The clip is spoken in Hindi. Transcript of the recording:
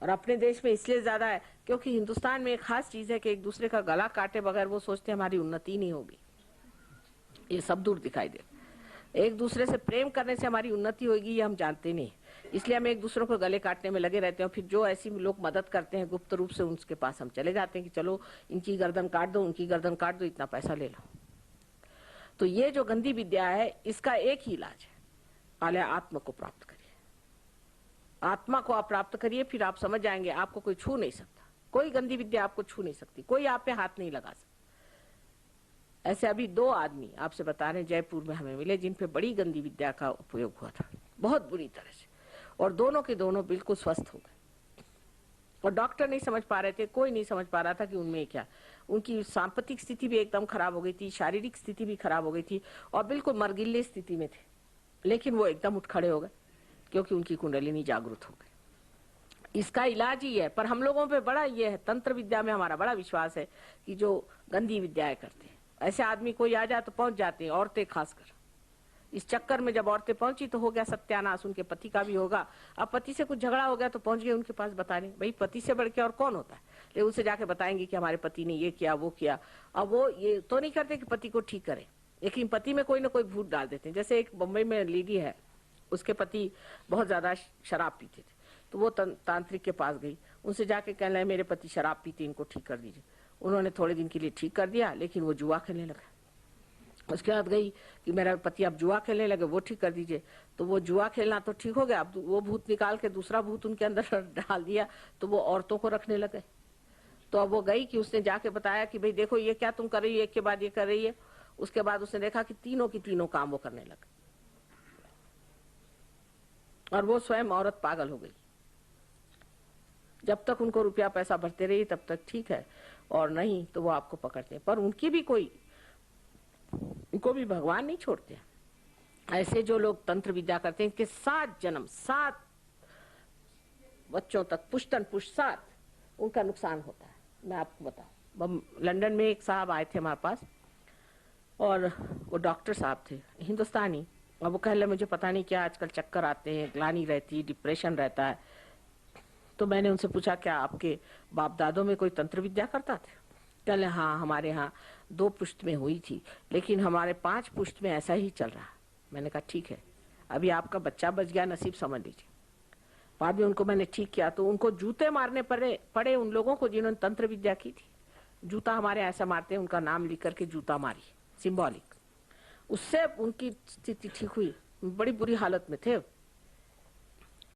और अपने देश में इसलिए ज्यादा है क्योंकि हिंदुस्तान में एक खास चीज है कि एक दूसरे का गला काटे बगैर वो सोचते हमारी उन्नति नहीं होगी। ये सब दूर दिखाई दे। एक दूसरे से प्रेम करने से हमारी उन्नति होगी ये हम जानते नहीं, इसलिए हम एक दूसरे को गले काटने में लगे रहते हैं। फिर जो ऐसी लोग मदद करते हैं गुप्त रूप से उनके पास हम चले जाते हैं कि चलो इनकी गर्दन काट दो, उनकी गर्दन काट दो, इतना पैसा ले लो। तो ये जो गंदी विद्या है इसका एक ही इलाज है, पहले आत्मा को प्राप्त करिए। आत्मा को आप प्राप्त करिए, फिर आप समझ जाएंगे आपको कोई छू नहीं सकता, कोई गंदी विद्या आपको छू नहीं सकती, कोई आप पे हाथ नहीं लगा सकता। ऐसे अभी 2 आदमी आपसे बता रहे जयपुर में हमें मिले जिन पे बड़ी गंदी विद्या का उपयोग हुआ था, बहुत बुरी तरह से, और दोनों के दोनों बिल्कुल स्वस्थ हो गए। और डॉक्टर नहीं समझ पा रहे थे, कोई नहीं समझ पा रहा था कि उनमें क्या, उनकी सांपत्तिक स्थिति भी एकदम खराब हो गई थी, शारीरिक स्थिति भी खराब हो गई थी और बिल्कुल मरगिल्ले स्थिति में थे, लेकिन वो एकदम उठ खड़े हो गए क्योंकि उनकी कुंडलिनी जागृत हो गई। इसका इलाज ही है। पर हम लोगों पे बड़ा ये है, तंत्र विद्या में हमारा बड़ा विश्वास है कि जो गंदी विद्याएं करते हैं ऐसे आदमी कोई आ जाए तो पहुंच जाते हैं, औरतें खासकर। इस चक्कर में जब औरतें पहुंची तो हो गया सत्यानाश, उनके पति का भी होगा। अब पति से कुछ झगड़ा हो गया तो पहुंच गए उनके पास बताने, भाई पति से बढ़ के और कौन होता है, लेकिन उनसे जाके बताएंगे कि हमारे पति ने ये किया वो किया। अब वो ये तो नहीं करते कि पति को ठीक करे, लेकिन पति में कोई ना कोई भूत डाल देते हैं। जैसे एक बम्बई में लेडी है, उसके पति बहुत ज्यादा शराब पीते थे, तो वो तांत्रिक के पास गई, उनसे जाके कहने लगे मेरे पति शराब पीते, इनको ठीक कर दीजिए। उन्होंने थोड़े दिन के लिए ठीक कर दिया, लेकिन वो जुआ खेलने लगा। उसके बाद गई कि मेरा पति अब जुआ खेलने लगे, वो ठीक कर दीजिए। तो वो जुआ खेलना तो ठीक हो गया, अब वो भूत निकाल के दूसरा भूत उनके अंदर डाल दिया, तो वो औरतों को रखने लगे। तो अब वो गई कि उसने जाके बताया कि भाई देखो ये क्या तुम कर रही है, एक के बाद ये कर रही है। उसके बाद उसने देखा कि तीनों की तीनों काम वो करने लगे और वो स्वयं औरत पागल हो गई। जब तक उनको रुपया पैसा भरते रही तब तक ठीक है, और नहीं तो वो आपको पकड़ते हैं। पर उनकी भी कोई, उनको भी भगवान नहीं छोड़ते। ऐसे जो लोग तंत्र विद्या करते हैं इनके 7 जन्म 7 बच्चों तक पुश्तन पुष्ट 7 उनका नुकसान होता है। मैं आपको बताऊं, लंदन में एक साहब आए थे हमारे पास और वो डॉक्टर साहब थे हिंदुस्तानी, और वो कह रहे मुझे पता नहीं क्या आजकल चक्कर आते हैं, ग्लानि रहती है, डिप्रेशन रहता है। तो मैंने उनसे पूछा क्या आपके बाप दादों में कोई तंत्र विद्या करता था? कल हाँ हमारे यहाँ 2 पुश्त में हुई थी, लेकिन हमारे 5 पुश्त में ऐसा ही चल रहा। मैंने कहा ठीक है, अभी आपका बच्चा बच गया, नसीब समझ लीजिए। बाद में उनको मैंने ठीक किया तो उनको जूते मारने पड़े उन लोगों को जिन्होंने तंत्र विद्या की थी। जूता हमारे ऐसा मारते हैं, उनका नाम लिख करके जूता मारी, सिंबॉलिक। उससे उनकी स्थिति ठीक हुई, बड़ी बुरी हालत में थे।